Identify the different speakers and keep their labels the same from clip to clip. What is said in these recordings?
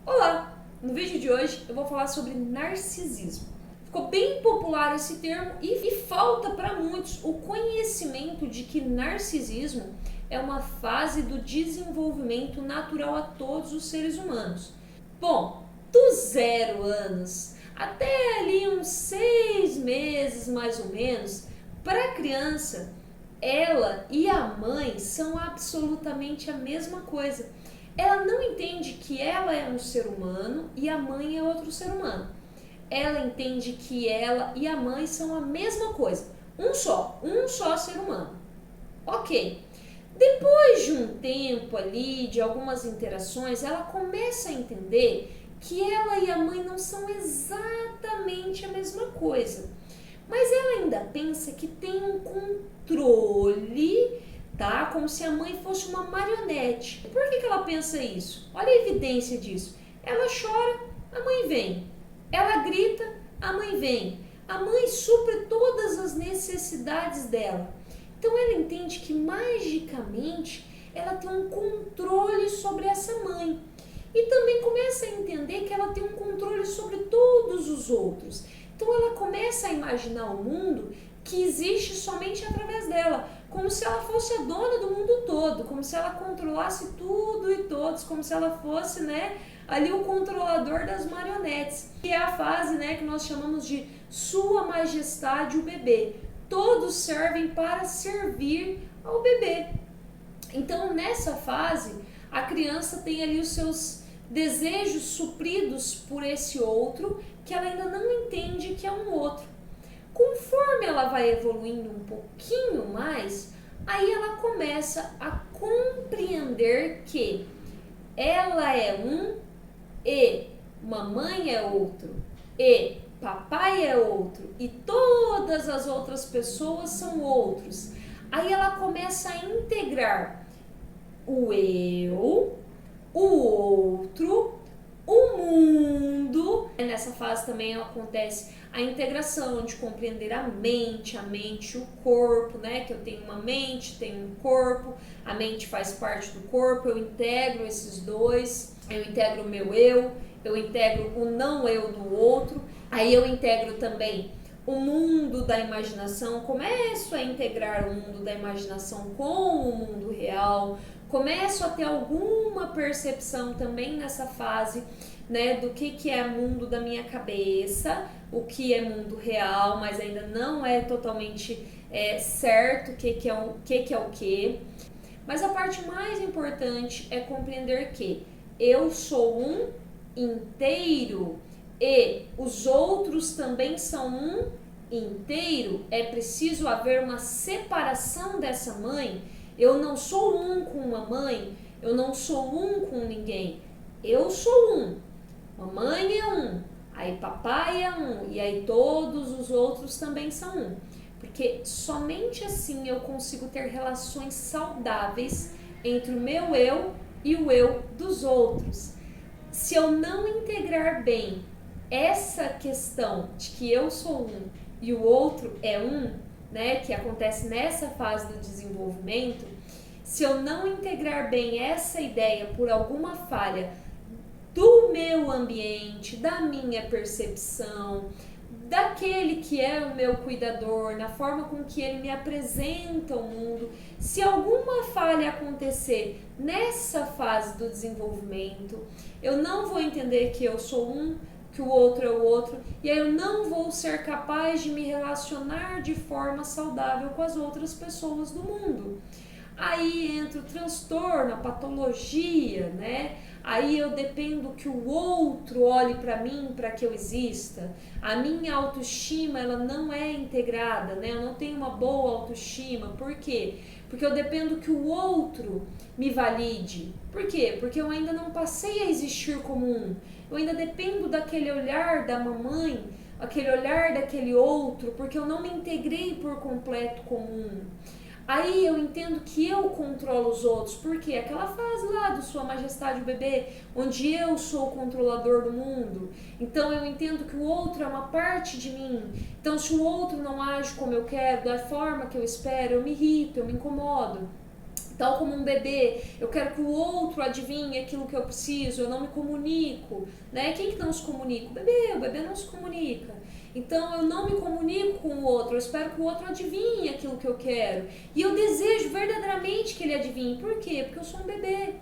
Speaker 1: Olá! No vídeo de hoje eu vou falar sobre narcisismo. Ficou bem popular esse termo e falta para muitos o conhecimento de que narcisismo é uma fase do desenvolvimento natural a todos os seres humanos. Bom, dos 0 anos até ali uns 6 meses mais ou menos, para a criança, ela e a mãe são absolutamente a mesma coisa. Ela não entende que ela é um ser humano e a mãe é outro ser humano. Ela entende que ela e a mãe são a mesma coisa, um só ser humano. Ok. Depois de um tempo ali, de algumas interações, ela começa a entender que ela e a mãe não são exatamente a mesma coisa. Mas ela ainda pensa que tem um controle, tá? Como se a mãe fosse uma marionete. Por que ela pensa isso? Olha a evidência disso. Ela chora, a mãe vem. Ela grita, a mãe vem. A mãe supre todas as necessidades dela. Então ela entende que magicamente ela tem um controle sobre essa mãe. E também começa a entender que ela tem um controle sobre todos os outros. Então ela começa a imaginar o mundo que existe somente através dela, como se ela fosse a dona do mundo todo, como se ela controlasse tudo e todos, como se ela fosse, ali o controlador das marionetes, que é a fase, que nós chamamos de Sua Majestade o Bebê. Todos servem para servir ao bebê. Então, nessa fase, a criança tem ali os seus desejos supridos por esse outro, que ela ainda não entende que é um outro. Conforme ela vai evoluindo um pouquinho mais, aí ela começa a compreender que ela é um e mamãe é outro e papai é outro e todas as outras pessoas são outros. Aí ela começa a integrar o eu, o outro, o mundo. Nessa fase também acontece a integração de compreender a mente e o corpo, que eu tenho uma mente, tenho um corpo, a mente faz parte do corpo, eu integro esses dois, eu integro o meu eu integro o não eu do outro, aí eu integro também o mundo da imaginação, começo a integrar o mundo da imaginação com o mundo real, começo a ter alguma percepção também nessa fase, do que é mundo da minha cabeça, o que é mundo real, mas ainda não é totalmente certo o que é o que. Mas a parte mais importante é compreender que eu sou um inteiro e os outros também são um inteiro. É preciso haver uma separação dessa mãe. Eu não sou um com uma mãe, eu não sou um com ninguém. Eu sou um. Mamãe é um, aí papai é um, e aí todos os outros também são um. Porque somente assim eu consigo ter relações saudáveis entre o meu eu e o eu dos outros. Se eu não integrar bem essa questão de que eu sou um e o outro é um, que acontece nessa fase do desenvolvimento, se eu não integrar bem essa ideia por alguma falha do meu ambiente, da minha percepção, daquele que é o meu cuidador, na forma com que ele me apresenta o mundo, se alguma falha acontecer nessa fase do desenvolvimento, eu não vou entender que eu sou um, que o outro é o outro, e aí eu não vou ser capaz de me relacionar de forma saudável com as outras pessoas do mundo. Aí entra o transtorno, a patologia, Aí eu dependo que o outro olhe para mim para que eu exista. A minha autoestima, ela não é integrada, Eu não tenho uma boa autoestima. Por quê? Porque eu dependo que o outro me valide. Por quê? Porque eu ainda não passei a existir como um. Eu ainda dependo daquele olhar da mamãe, aquele olhar daquele outro, porque eu não me integrei por completo como um. Aí eu entendo que eu controlo os outros, porque aquela fase lá do Sua Majestade o Bebê, onde eu sou o controlador do mundo. Então eu entendo que o outro é uma parte de mim. Então se o outro não age como eu quero, da forma que eu espero, eu me irrito, eu me incomodo. Tal como um bebê, eu quero que o outro adivinhe aquilo que eu preciso, eu não me comunico, né? Quem que não se comunica? O bebê não se comunica. Então eu não me comunico com o outro, eu espero que o outro adivinhe aquilo que eu quero. E eu desejo verdadeiramente que ele adivinhe. Por quê? Porque eu sou um bebê.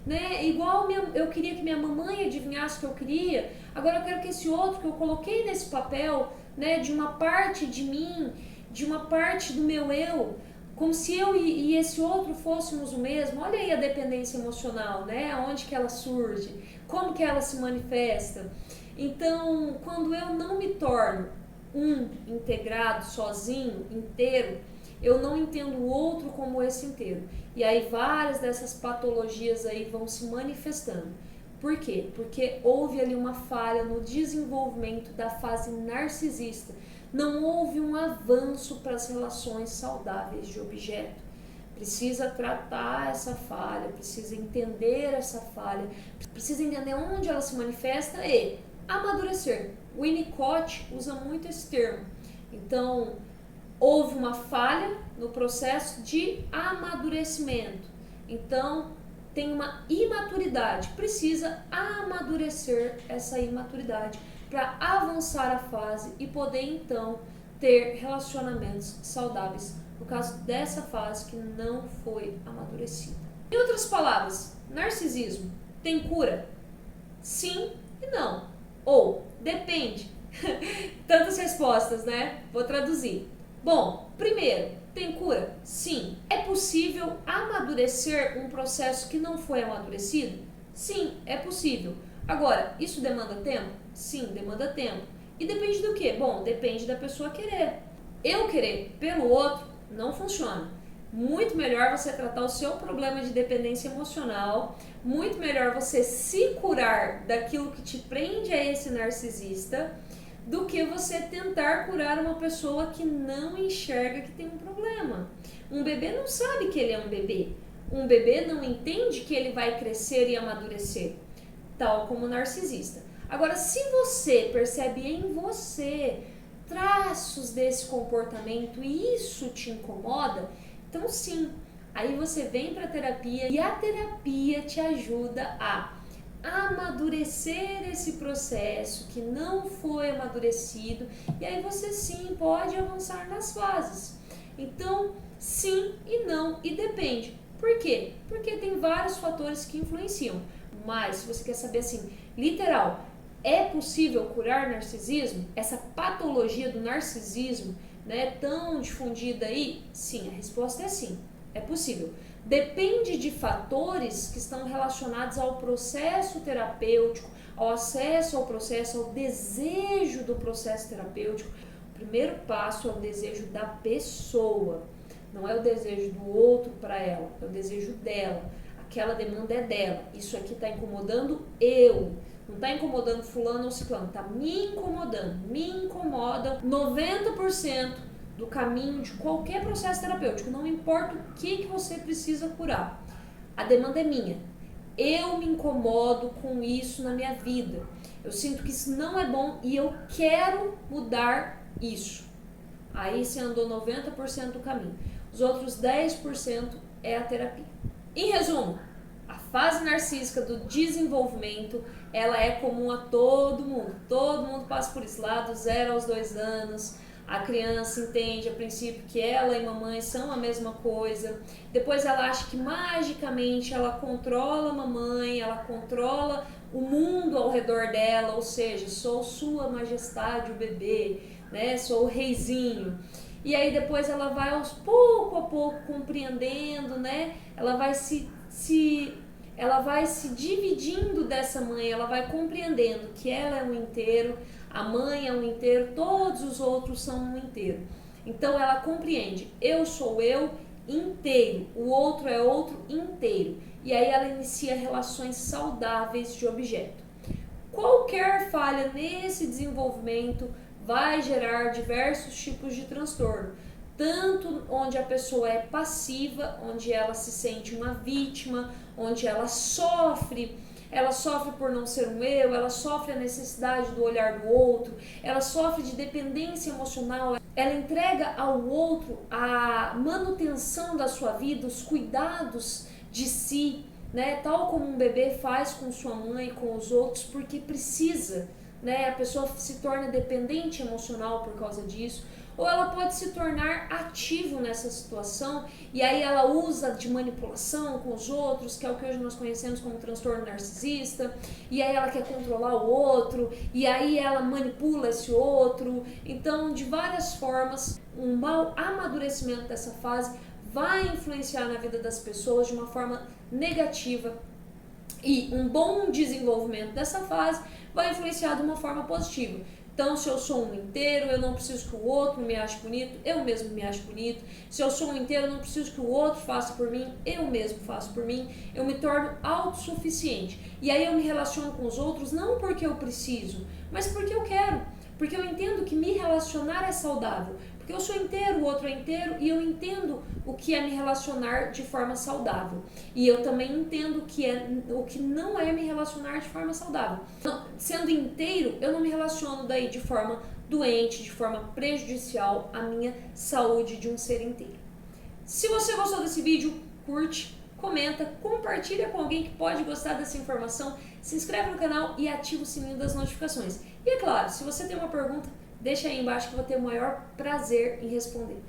Speaker 1: Né? Igual eu queria que minha mamãe adivinhasse o que eu queria, agora eu quero que esse outro que eu coloquei nesse papel, né, de uma parte de mim, de uma parte do meu eu, como se eu e esse outro fôssemos o mesmo. Olha aí a dependência emocional, né? Onde que ela surge, como que ela se manifesta. Então, quando eu não me torno um integrado, sozinho, inteiro, eu não entendo o outro como esse inteiro. E aí várias dessas patologias aí vão se manifestando. Por quê? Porque houve ali uma falha no desenvolvimento da fase narcisista. Não houve um avanço para as relações saudáveis de objeto. Precisa tratar essa falha, precisa entender essa falha, precisa entender onde ela se manifesta e amadurecer. O Winnicott usa muito esse termo. Então, houve uma falha no processo de amadurecimento. Então, tem uma imaturidade, precisa amadurecer essa imaturidade para avançar a fase e poder então ter relacionamentos saudáveis no caso dessa fase que não foi amadurecida. Em outras palavras, narcisismo tem cura? Sim e não. Ou depende. Tantas respostas, né? Vou traduzir. Bom, primeiro, tem cura? Sim. É possível amadurecer um processo que não foi amadurecido? Sim, é possível. Agora, isso demanda tempo? Sim, demanda tempo. E depende do quê? Bom, depende da pessoa querer. Eu querer pelo outro não funciona. Muito melhor você tratar o seu problema de dependência emocional, muito melhor você se curar daquilo que te prende a esse narcisista, do que você tentar curar uma pessoa que não enxerga que tem um problema. Um bebê não sabe que ele é um bebê. Um bebê não entende que ele vai crescer e amadurecer, tal como o narcisista. Agora, se você percebe em você traços desse comportamento e isso te incomoda, então sim, aí você vem para a terapia e a terapia te ajuda a amadurecer esse processo que não foi amadurecido e aí você sim pode avançar nas fases. Então, sim e não, e depende. Por quê? Porque tem vários fatores que influenciam. Mas, se você quer saber assim, literal, é possível curar narcisismo? Essa patologia do narcisismo, né, tão difundida aí? Sim, a resposta é sim, é possível. Depende de fatores que estão relacionados ao processo terapêutico, ao acesso ao processo, ao desejo do processo terapêutico. O primeiro passo é o desejo da pessoa, não é o desejo do outro para ela, é o desejo dela. Aquela demanda é dela. Isso aqui está incomodando eu. Não está incomodando fulano ou ciclano, está me incomodando. Me incomoda 90% do caminho de qualquer processo terapêutico. Não importa o que você precisa curar. A demanda é minha. Eu me incomodo com isso na minha vida. Eu sinto que isso não é bom e eu quero mudar isso. Aí você andou 90% do caminho. Os outros 10% é a terapia. Em resumo, a fase narcísica do desenvolvimento, ela é comum a todo mundo passa por isso, lá do 0 aos 2 anos, a criança entende a princípio que ela e mamãe são a mesma coisa, depois ela acha que magicamente ela controla a mamãe, ela controla o mundo ao redor dela, ou seja, sou sua majestade o bebê, né? Sou o reizinho. E aí depois ela vai pouco a pouco compreendendo, né? Ela vai se dividindo dessa mãe, ela vai compreendendo que ela é um inteiro, a mãe é um inteiro, todos os outros são um inteiro. Então ela compreende, eu sou eu inteiro, o outro é outro inteiro. E aí ela inicia relações saudáveis de objeto. Qualquer falha nesse desenvolvimento vai gerar diversos tipos de transtorno, tanto onde a pessoa é passiva, onde ela se sente uma vítima, onde ela sofre por não ser um eu, ela sofre a necessidade do olhar do outro, ela sofre de dependência emocional, ela entrega ao outro a manutenção da sua vida, os cuidados de si, né? Tal como um bebê faz com sua mãe, com os outros, porque precisa, né? A pessoa se torna dependente emocional por causa disso, ou ela pode se tornar ativo nessa situação e aí ela usa de manipulação com os outros, que é o que hoje nós conhecemos como transtorno narcisista, e aí ela quer controlar o outro, e aí ela manipula esse outro. Então, de várias formas, um mau amadurecimento dessa fase vai influenciar na vida das pessoas de uma forma negativa, e um bom desenvolvimento dessa fase vai influenciar de uma forma positiva. Então, se eu sou um inteiro, eu não preciso que o outro me ache bonito, eu mesmo me acho bonito. Se eu sou um inteiro, eu não preciso que o outro faça por mim, eu mesmo faço por mim. Eu me torno autossuficiente. E aí eu me relaciono com os outros não porque eu preciso, mas porque eu quero. Porque eu entendo que me relacionar é saudável. Porque eu sou inteiro, o outro é inteiro, e eu entendo o que é me relacionar de forma saudável. E eu também entendo o que não é me relacionar de forma saudável. Então, sendo inteiro, eu não me relaciono daí de forma doente, de forma prejudicial à minha saúde de um ser inteiro. Se você gostou desse vídeo, curte, comenta, compartilha com alguém que pode gostar dessa informação, se inscreve no canal e ativa o sininho das notificações. E é claro, se você tem uma pergunta, deixa aí embaixo que eu vou ter o maior prazer em responder.